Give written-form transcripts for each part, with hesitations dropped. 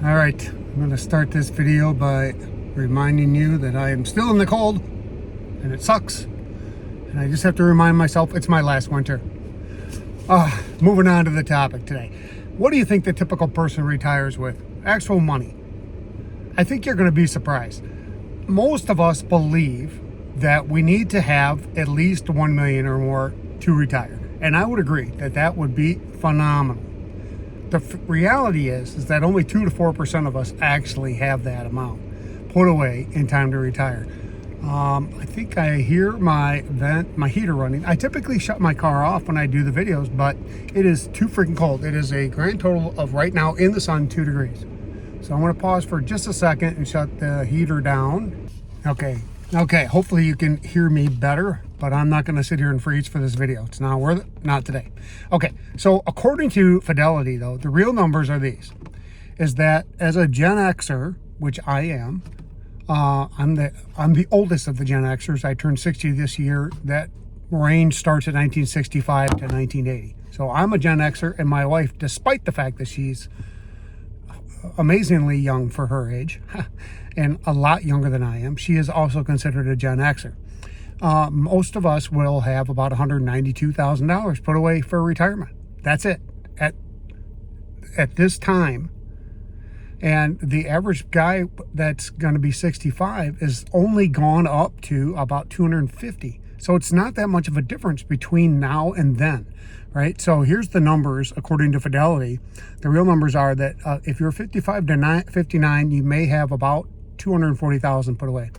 All right, I'm going to start this video by reminding you that I am still in the cold and it sucks. And I just have to remind myself it's my last winter. Moving on to the topic today. What do you think the typical person retires with? Actual money. I think you're going to be surprised. Most of us believe that we need to have at least 1 million or more to retire. And I would agree that that would be phenomenal. The reality is that only 2 to 4% of us actually have that amount put away in time to retire. I think I hear my heater running. I typically shut my car off when I do the videos, but it is too freaking cold. It is a grand total of right now in the sun 2 degrees. So I'm going to pause for just a second and shut the heater down. Okay, hopefully you can hear me better, but I'm not going to sit here and freeze for this video. It's not worth it, not today. Okay, so according to Fidelity, though, the real numbers are these, is that as a Gen Xer, which I am, I'm the oldest of the Gen Xers. I turned 60 this year. That range starts at 1965 to 1980. So I'm a Gen Xer, and my wife, despite the fact that she's amazingly young for her age and a lot younger than I am, she is also considered a Gen Xer. Most of us will have about $192,000 put away for retirement. That's it at this time. And the average guy that's going to be 65 is only gone up to about 250. So it's not that much of a difference between now and then, right? So here's the numbers according to Fidelity. The real numbers are that if you're 55 to 59, you may have about 240,000 put away.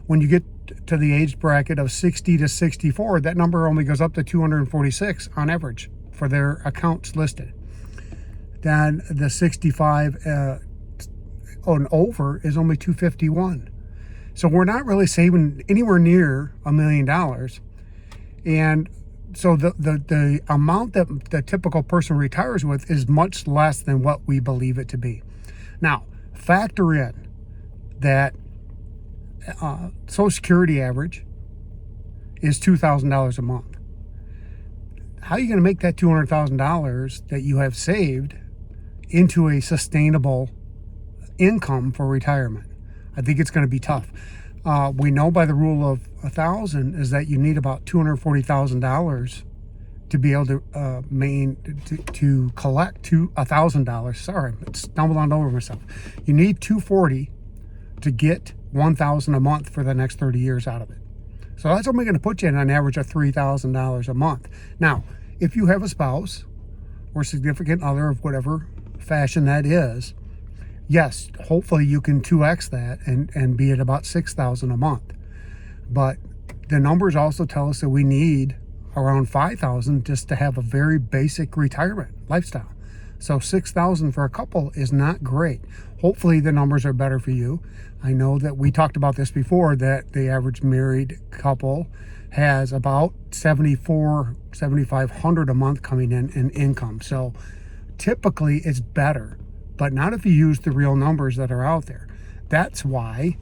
When you get to the age bracket of 60 to 64, that number only goes up to 246 on average for their accounts listed. Then the 65 and over is only 251. So we're not really saving anywhere near $1 million. And so the amount that the typical person retires with is much less than what we believe it to be. Now, factor in that Social Security average is $2,000 a month. How are you going to make that $200,000 that you have saved into a sustainable income for retirement? I think it's going to be tough. We know by the rule of 1,000 is that you need about $240,000 to be able to to collect to $1,000. Sorry, I stumbled on over myself. You need 240 to get 1,000 a month for the next 30 years out of it. So that's only going to put you in an average of $3,000 a month. Now, if you have a spouse or significant other of whatever fashion that is, yes, hopefully you can 2x that and be at about $6,000 a month. But the numbers also tell us that we need around $5,000 just to have a very basic retirement lifestyle. So $6,000 for a couple is not great. Hopefully the numbers are better for you. I know that we talked about this before, that the average married couple has about $7,500 a month coming in income. So typically it's better, but not if you use the real numbers that are out there. That's why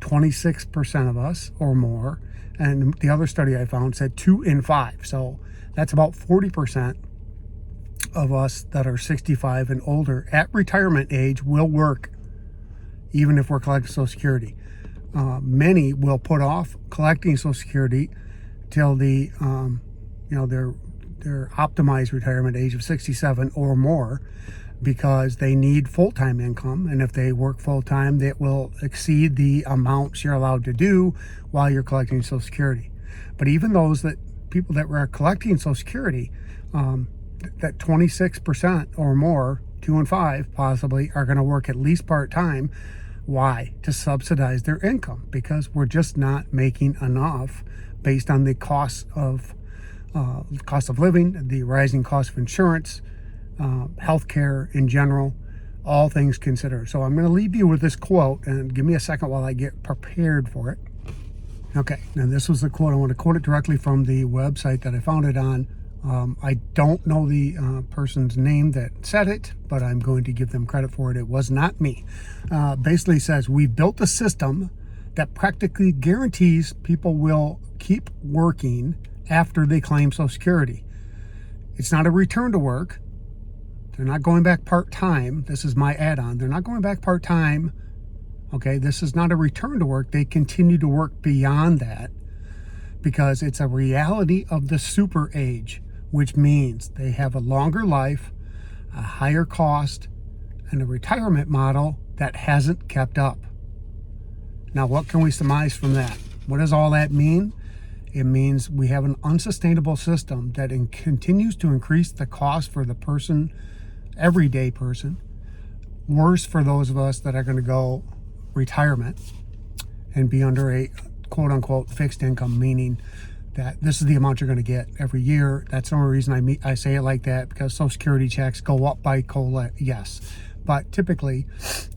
26% of us or more, and the other study I found said 2 in 5. So that's about 40% of us that are 65 and older at retirement age will work, even if we're collecting Social Security. Many will put off collecting Social Security till the their optimized retirement age of 67 or more, because they need full-time income, and if they work full-time, that will exceed the amounts you're allowed to do while you're collecting Social Security. But even people that were collecting Social Security, that 26% or more, 2 in 5 possibly, are going to work at least part-time. Why? To subsidize their income, because we're just not making enough based on the cost of living, the rising cost of insurance, healthcare in general, all things considered. So I'm going to leave you with this quote, and give me a second while I get prepared for it. Okay, now this was the quote. I want to quote it directly from the website that I found it on. I don't know the person's name that said it, but I'm going to give them credit for it. It was not me. Basically says, we've built a system that practically guarantees people will keep working after they claim Social Security. It's not a return to work, They're not going back part-time. This is my add-on. They're not going back part-time. Okay, this is not a return to work. They continue to work beyond that because it's a reality of the super age, which means they have a longer life, a higher cost, and a retirement model that hasn't kept up. Now, what can we surmise from that? What does all that mean? It means we have an unsustainable system that continues to increase the cost for the person, everyday person, worse for those of us that are going to go retirement and be under a quote-unquote fixed income, meaning that this is the amount you're going to get every year. That's the only reason I say it like that, because Social Security checks go up by COLA, yes. But typically,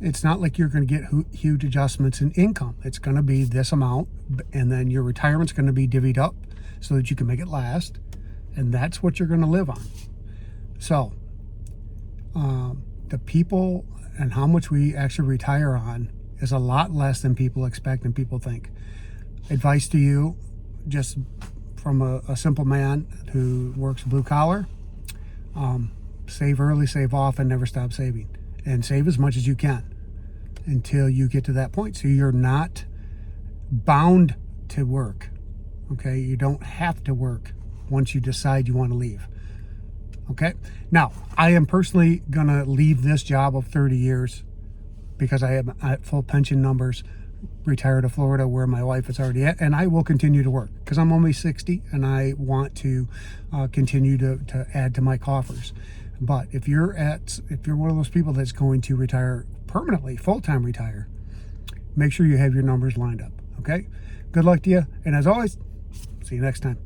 it's not like you're going to get huge adjustments in income. It's going to be this amount, and then your retirement's going to be divvied up so that you can make it last, and that's what you're going to live on. So, the people and how much we actually retire on is a lot less than people expect and people think. Advice to you, just from a simple man who works blue collar, save early, save often, never stop saving. And save as much as you can until you get to that point. So you're not bound to work, okay? You don't have to work once you decide you want to leave, okay? Now, I am personally going to leave this job of 30 years because I have at full pension numbers, retire to Florida where my wife is already at, and I will continue to work because I'm only 60 and I want to continue to add to my coffers. But if you're one of those people that's going to retire permanently, full-time retire, make sure you have your numbers lined up, okay? Good luck to you, and as always, see you next time.